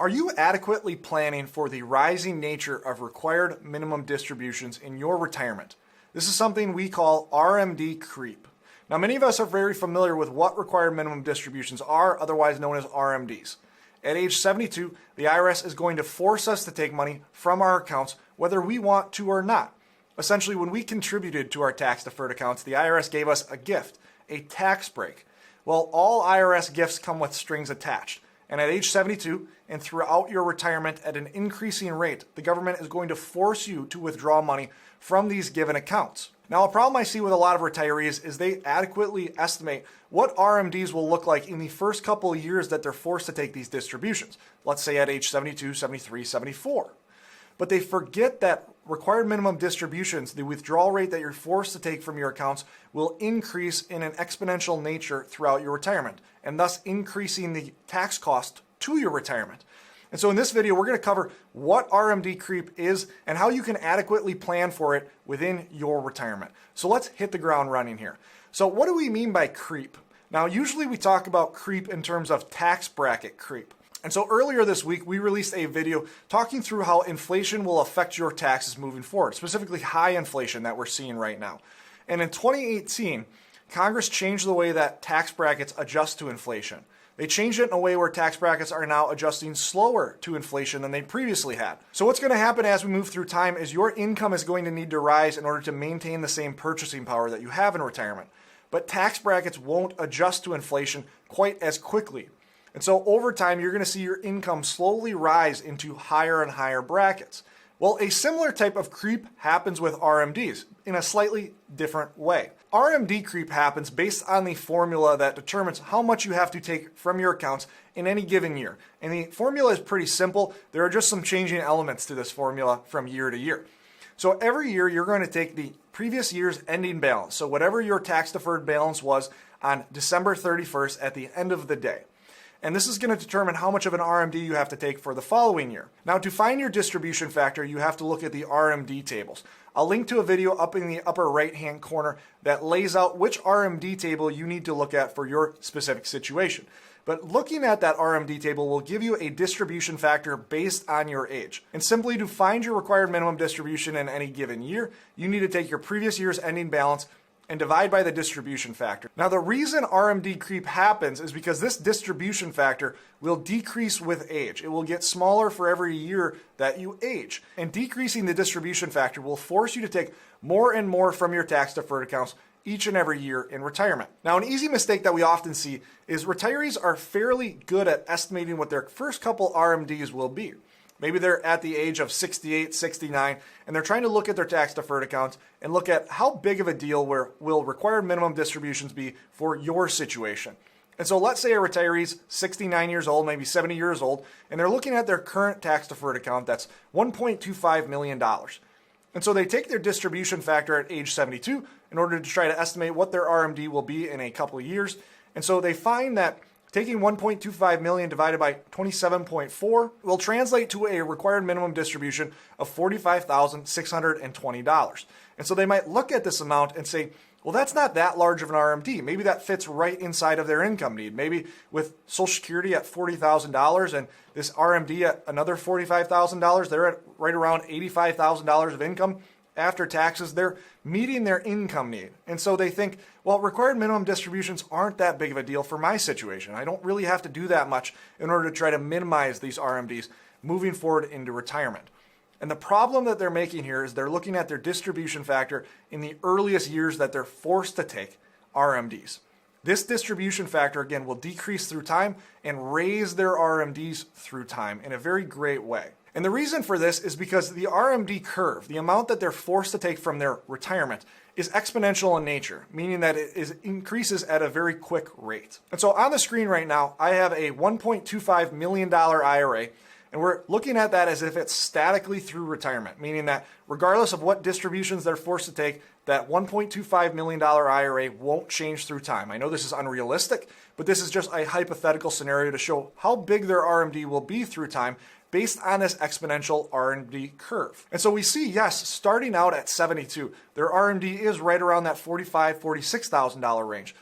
Are you adequately planning for the rising nature of required minimum distributions in your retirement? This is something we call RMD creep. Now, many of us are very familiar with what required minimum distributions are, otherwise known as RMDs. At age 72, the IRS is going to force us to take money from our accounts whether we want to or not. Essentially, when we contributed to our tax-deferred accounts, the IRS gave us a gift, a tax break. Well, all IRS gifts come with strings attached. And at age 72 and throughout your retirement at an increasing rate, the government is going to force you to withdraw money from these given accounts. Now, a problem I see with a lot of retirees is they adequately estimate what RMDs will look like in the first couple of years that they're forced to take these distributions. Let's say at age 72, 73, 74. But they forget that required minimum distributions, the withdrawal rate that you're forced to take from your accounts, will increase in an exponential nature throughout your retirement, and thus increasing the tax cost to your retirement. And so in this video, we're going to cover what RMD creep is and how you can adequately plan for it within your retirement. So let's hit the ground running here. So what do we mean by creep? Now, usually we talk about creep in terms of tax bracket creep. And so earlier this week, we released a video talking through how inflation will affect your taxes moving forward, specifically high inflation that we're seeing right now. And in 2018, Congress changed the way that tax brackets adjust to inflation. They changed it in a way where tax brackets are now adjusting slower to inflation than they previously had. So what's going to happen as we move through time is your income is going to need to rise in order to maintain the same purchasing power that you have in retirement. But tax brackets won't adjust to inflation quite as quickly. And so over time, you're going to see your income slowly rise into higher and higher brackets. Well, a similar type of creep happens with RMDs in a slightly different way. RMD creep happens based on the formula that determines how much you have to take from your accounts in any given year. And the formula is pretty simple. There are just some changing elements to this formula from year to year. So every year, you're going to take the previous year's ending balance. So whatever your tax deferred balance was on December 31st at the end of the day. And this is going to determine how much of an RMD you have to take for the following year. Now, to find your distribution factor, you have to look at the RMD tables. I'll link to a video up in the upper right-hand corner that lays out which RMD table you need to look at for your specific situation. But looking at that RMD table will give you a distribution factor based on your age. And simply to find your required minimum distribution in any given year, you need to take your previous year's ending balance and divide by the distribution factor. Now, the reason RMD creep happens is because this distribution factor will decrease with age. It will get smaller for every year that you age. And decreasing the distribution factor will force you to take more and more from your tax-deferred accounts each and every year in retirement. Now, an easy mistake that we often see is retirees are fairly good at estimating what their first couple RMDs will be. Maybe they're at the age of 68, 69, and they're trying to look at their tax-deferred accounts and look at how big of a deal will required minimum distributions be for your situation. And so let's say a retiree's 69 years old, maybe 70 years old, and they're looking at their current tax-deferred account that's $1.25 million. And so they take their distribution factor at age 72 in order to try to estimate what their RMD will be in a couple of years. And so they find that taking 1.25 million divided by 27.4 will translate to a required minimum distribution of $45,620. And so they might look at this amount and say, well, that's not that large of an RMD. Maybe that fits right inside of their income need. Maybe with Social Security at $40,000 and this RMD at another $45,000, they're at right around $85,000 of income. After taxes, they're meeting their income need. And so they think, well, required minimum distributions aren't that big of a deal for my situation. I don't really have to do that much in order to try to minimize these RMDs moving forward into retirement. And the problem that they're making here is they're looking at their distribution factor in the earliest years that they're forced to take RMDs. This distribution factor, again, will decrease through time and raise their RMDs through time in a very great way. And the reason for this is because the RMD curve, the amount that they're forced to take from their retirement, is exponential in nature, meaning that it increases at a very quick rate. And so on the screen right now, I have a $1.25 million IRA, and we're looking at that as if it's statically through retirement, meaning that regardless of what distributions they're forced to take, that $1.25 million IRA won't change through time. I know this is unrealistic, but this is just a hypothetical scenario to show how big their RMD will be through time based on this exponential RMD curve. And so we see, yes, starting out at 72, their RMD is right around that $45,000, $46,000 range.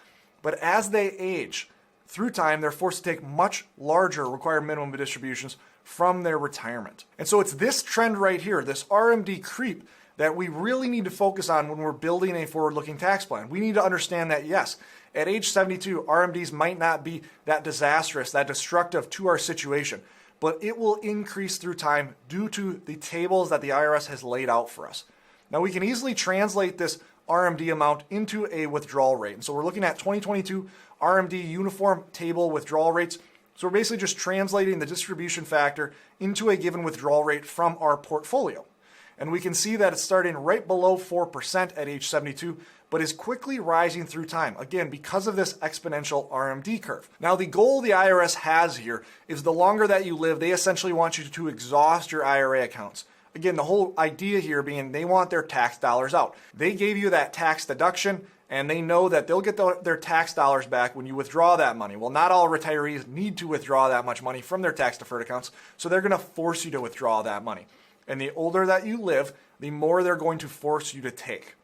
But as they age, through time, they're forced to take much larger required minimum distributions from their retirement. And so it's this trend right here, this RMD creep, that we really need to focus on when we're building a forward-looking tax plan. We need to understand that, yes, at age 72, RMDs might not be that disastrous, that destructive to our situation, but it will increase through time due to the tables that the IRS has laid out for us. Now, we can easily translate this RMD amount into a withdrawal rate. And so we're looking at 2022 RMD uniform table withdrawal rates. So we're basically just translating the distribution factor into a given withdrawal rate from our portfolio. And we can see that it's starting right below 4% at age 72, but is quickly rising through time, again, because of this exponential RMD curve. Now, the goal the IRS has here is the longer that you live, they essentially want you to exhaust your IRA accounts. Again, the whole idea here being they want their tax dollars out. They gave you that tax deduction, and they know that they'll get their tax dollars back when you withdraw that money. Well, not all retirees need to withdraw that much money from their tax-deferred accounts, so they're going to force you to withdraw that money. And the older that you live, the more they're going to force you to take.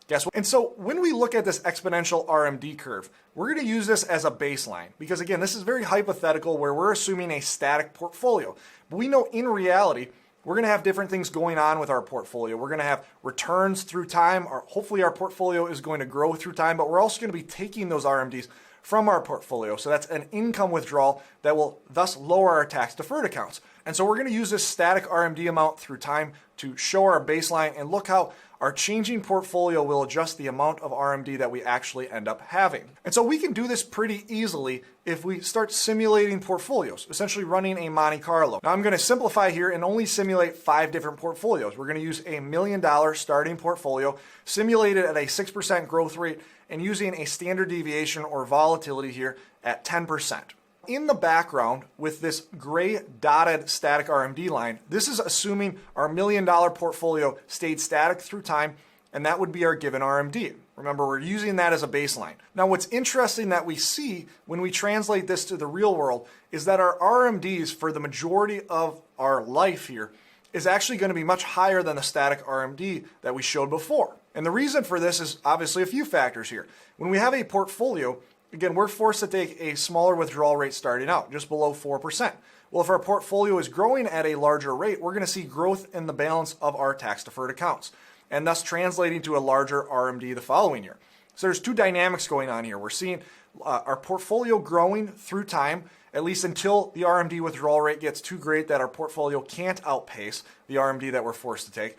Guess what? And so when we look at this exponential RMD curve, we're going to use this as a baseline because, again, this is very hypothetical where we're assuming a static portfolio. But we know in reality, we're going to have different things going on with our portfolio. We're going to have returns through time, or hopefully our portfolio is going to grow through time, but we're also going to be taking those RMDs from our portfolio. So that's an income withdrawal that will thus lower our tax-deferred accounts. And so we're going to use this static RMD amount through time to show our baseline and look how our changing portfolio will adjust the amount of RMD that we actually end up having. And so we can do this pretty easily if we start simulating portfolios, essentially running a Monte Carlo. Now I'm going to simplify here and only simulate 5 different portfolios. We're going to use $1 million starting portfolio, simulated at a 6% growth rate, and using a standard deviation or volatility here at 10%. In the background with this gray dotted static RMD line, this is assuming our $1 million portfolio stayed static through time, and that would be our given RMD. Remember, we're using that as a baseline. Now, what's interesting that we see when we translate this to the real world is that our RMDs for the majority of our life here is actually going to be much higher than the static RMD that we showed before. And the reason for this is obviously a few factors here. When we have a portfolio, again, we're forced to take a smaller withdrawal rate starting out, just below 4%. Well, if our portfolio is growing at a larger rate, we're going to see growth in the balance of our tax-deferred accounts, and thus translating to a larger RMD the following year. So there's 2 dynamics going on here. We're seeing our portfolio growing through time, at least until the RMD withdrawal rate gets too great that our portfolio can't outpace the RMD that we're forced to take.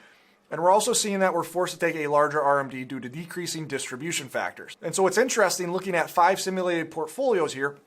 And we're also seeing that we're forced to take a larger RMD due to decreasing distribution factors. And so it's interesting looking at 5 simulated portfolios here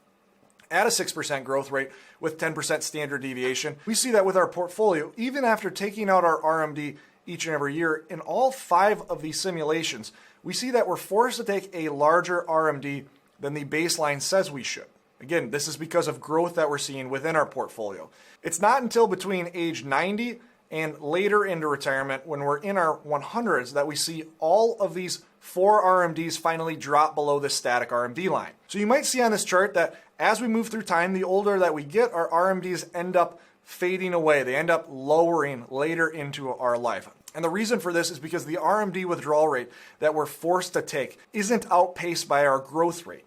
at a 6% growth rate with 10% standard deviation. We see that with our portfolio, even after taking out our RMD each and every year, in all 5 of these simulations, we see that we're forced to take a larger RMD than the baseline says we should. Again, this is because of growth that we're seeing within our portfolio. It's not until between age 90 and later into retirement, when we're in our 100s, that we see all of these 4 RMDs finally drop below this static RMD line. So you might see on this chart that as we move through time, the older that we get, our RMDs end up fading away. They end up lowering later into our life. And the reason for this is because the RMD withdrawal rate that we're forced to take isn't outpaced by our growth rate.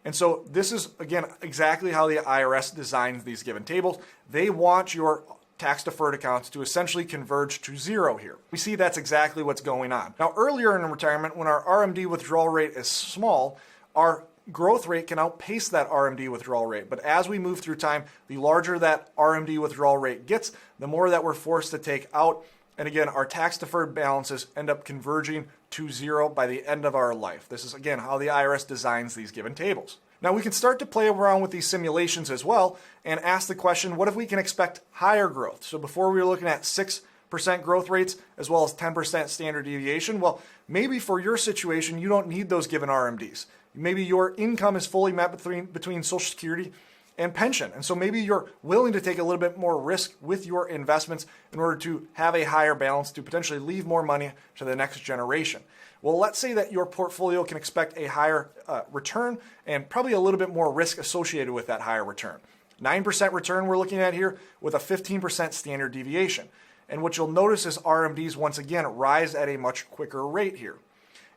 And so this is, again, exactly how the IRS designs these given tables. They want your tax-deferred accounts to essentially converge to 0 here. We see that's exactly what's going on. Now, earlier in retirement, when our RMD withdrawal rate is small, our growth rate can outpace that RMD withdrawal rate. But as we move through time, the larger that RMD withdrawal rate gets, the more that we're forced to take out. And again, our tax-deferred balances end up converging to 0 by the end of our life. This is, again, how the IRS designs these given tables. Now we can start to play around with these simulations as well and ask the question, what if we can expect higher growth? So before we were looking at 6% growth rates as well as 10% standard deviation. Well, maybe for your situation, you don't need those given RMDs. Maybe your income is fully met between Social Security and pension. And so maybe you're willing to take a little bit more risk with your investments in order to have a higher balance to potentially leave more money to the next generation. Well, let's say that your portfolio can expect a higher return and probably a little bit more risk associated with that higher return. 9% return we're looking at here with a 15% standard deviation. And what you'll notice is RMDs once again rise at a much quicker rate here.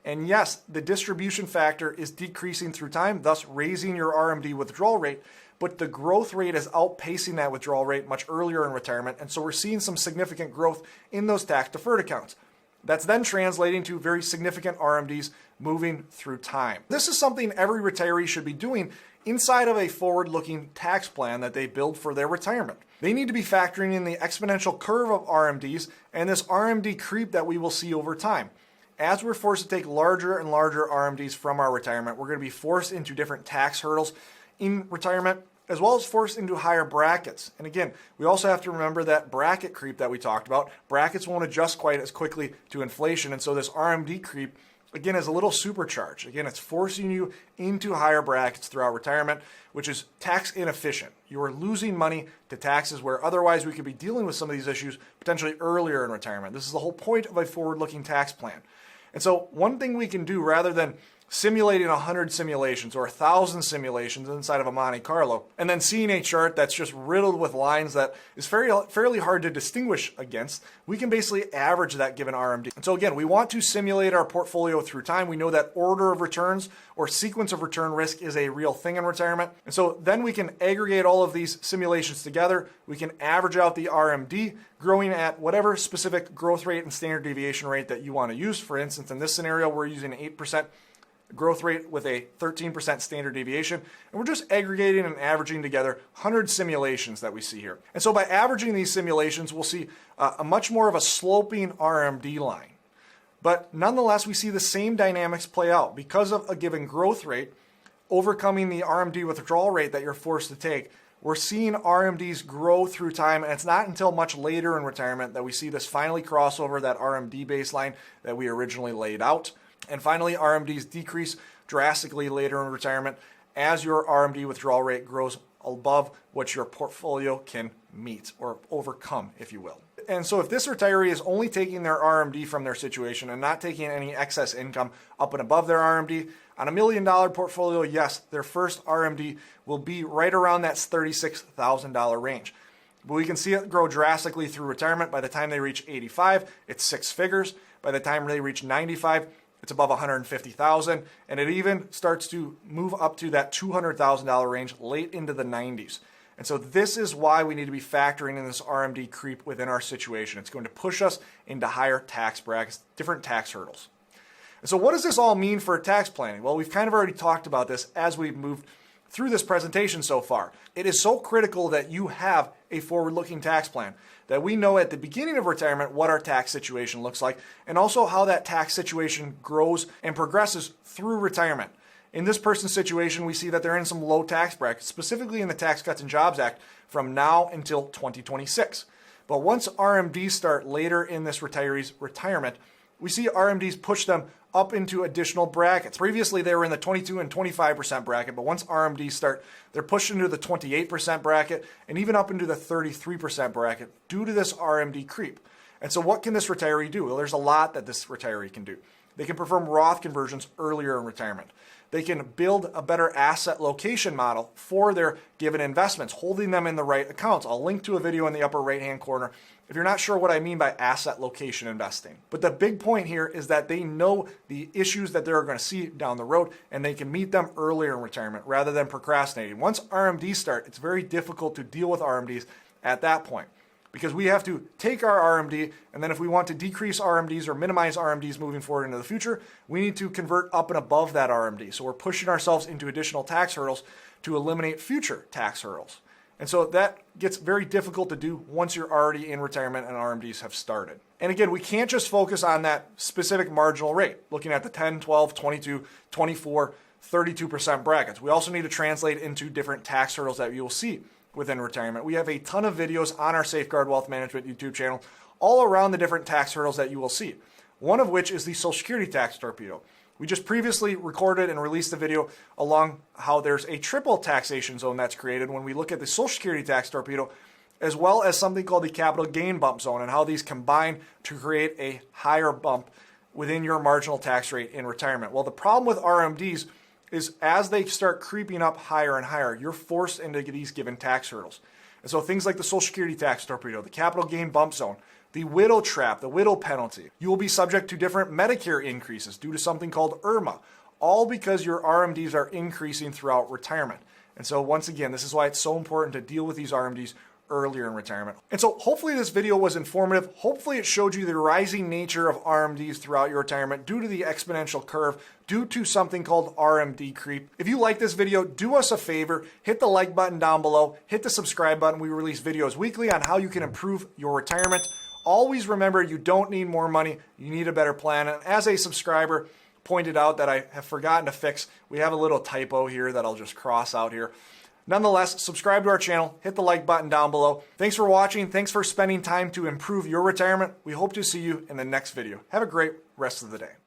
And yes, the distribution factor is decreasing through time, thus raising your RMD withdrawal rate, but the growth rate is outpacing that withdrawal rate much earlier in retirement, and so we're seeing some significant growth in those tax-deferred accounts. That's then translating to very significant RMDs moving through time. This is something every retiree should be doing inside of a forward-looking tax plan that they build for their retirement. They need to be factoring in the exponential curve of RMDs and this RMD creep that we will see over time. As we're forced to take larger and larger RMDs from our retirement, we're going to be forced into different tax hurdles in retirement, as well as forced into higher brackets. And again, we also have to remember that bracket creep that we talked about. Brackets won't adjust quite as quickly to inflation, and so this RMD creep, again, is a little supercharged. Again, it's forcing you into higher brackets throughout retirement, which is tax inefficient. You are losing money to taxes where otherwise we could be dealing with some of these issues potentially earlier in retirement. This is the whole point of a forward-looking tax plan. And so one thing we can do, rather than simulating 100 simulations or 1,000 simulations inside of a Monte Carlo, and then seeing a chart that's just riddled with lines that is fairly hard to distinguish against, we can basically average that given RMD. And so again, we want to simulate our portfolio through time. We know that order of returns or sequence of return risk is a real thing in retirement. And so then we can aggregate all of these simulations together. We can average out the RMD growing at whatever specific growth rate and standard deviation rate that you want to use. For instance, in this scenario, we're using 8% growth rate with a 13% standard deviation, and we're just aggregating and averaging together 100 simulations that we see here. And so by averaging these simulations, we'll see a much more of a sloping RMD line. But nonetheless, we see the same dynamics play out. Because of a given growth rate, overcoming the RMD withdrawal rate that you're forced to take, we're seeing RMDs grow through time, and it's not until much later in retirement that we see this finally cross over that RMD baseline that we originally laid out. And finally, RMDs decrease drastically later in retirement as your RMD withdrawal rate grows above what your portfolio can meet or overcome, if you will. And so if this retiree is only taking their RMD from their situation and not taking any excess income up and above their RMD, on $1 million portfolio, yes, their first RMD will be right around that $36,000 range. But we can see it grow drastically through retirement. By the time they reach 85, it's six figures. By the time they reach 95, it's above $150,000, and it even starts to move up to that $200,000 range late into the 90s. And so this is why we need to be factoring in this RMD creep within our situation. It's going to push us into higher tax brackets, different tax hurdles. And so what does this all mean for tax planning? Well, we've kind of already talked about this as we've moved through this presentation so far. It is so critical that you have a forward-looking tax plan, that we know at the beginning of retirement what our tax situation looks like, and also how that tax situation grows and progresses through retirement. In this person's situation, we see that they're in some low tax brackets, specifically in the Tax Cuts and Jobs Act, from now until 2026. But once RMDs start later in this retiree's retirement, we see RMDs push them up into additional brackets. Previously, they were in the 22 and 25% bracket, but once RMDs start, they're pushed into the 28% bracket and even up into the 33% bracket due to this RMD creep. And so what can this retiree do? Well, there's a lot that this retiree can do. They can perform Roth conversions earlier in retirement. They can build a better asset location model for their given investments, holding them in the right accounts. I'll link to a video in the upper right-hand corner if you're not sure what I mean by asset location investing. But the big point here is that they know the issues that they're going to see down the road, and they can meet them earlier in retirement rather than procrastinating. Once RMDs start, it's very difficult to deal with RMDs at that point, because we have to take our RMD, and then if we want to decrease RMDs or minimize RMDs moving forward into the future, we need to convert up and above that RMD. So we're pushing ourselves into additional tax hurdles to eliminate future tax hurdles. And so that gets very difficult to do once you're already in retirement and RMDs have started. And again, we can't just focus on that specific marginal rate, looking at the 10, 12, 22, 24, 32% brackets. We also need to translate into different tax hurdles that you will see within retirement. We have a ton of videos on our Safeguard Wealth Management YouTube channel all around the different tax hurdles that you will see. One of which is the Social Security tax torpedo. We just previously recorded and released a video along how there's a triple taxation zone that's created when we look at the Social Security tax torpedo, as well as something called the capital gain bump zone, and how these combine to create a higher bump within your marginal tax rate in retirement. Well, the problem with RMDs is as they start creeping up higher and higher, you're forced into these given tax hurdles. And so things like the Social Security tax torpedo, the capital gain bump zone, the widow trap, the widow penalty, you will be subject to different Medicare increases due to something called IRMA, all because your RMDs are increasing throughout retirement. And And so once again, this is why it's so important to deal with these RMDs earlier in retirement. And so hopefully this video was informative. Hopefully it showed you the rising nature of RMDs throughout your retirement due to the exponential curve, due to something called RMD creep. If you like this video, do us a favor, hit the like button down below, hit the subscribe button. We release videos weekly on how you can improve your retirement. Always remember, you don't need more money, you need a better plan. And as a subscriber pointed out that I have forgotten to fix, we have a little typo here that I'll just cross out here. Nonetheless, subscribe to our channel, hit the like button down below. Thanks for watching. Thanks for spending time to improve your retirement. We hope to see you in the next video. Have a great rest of the day.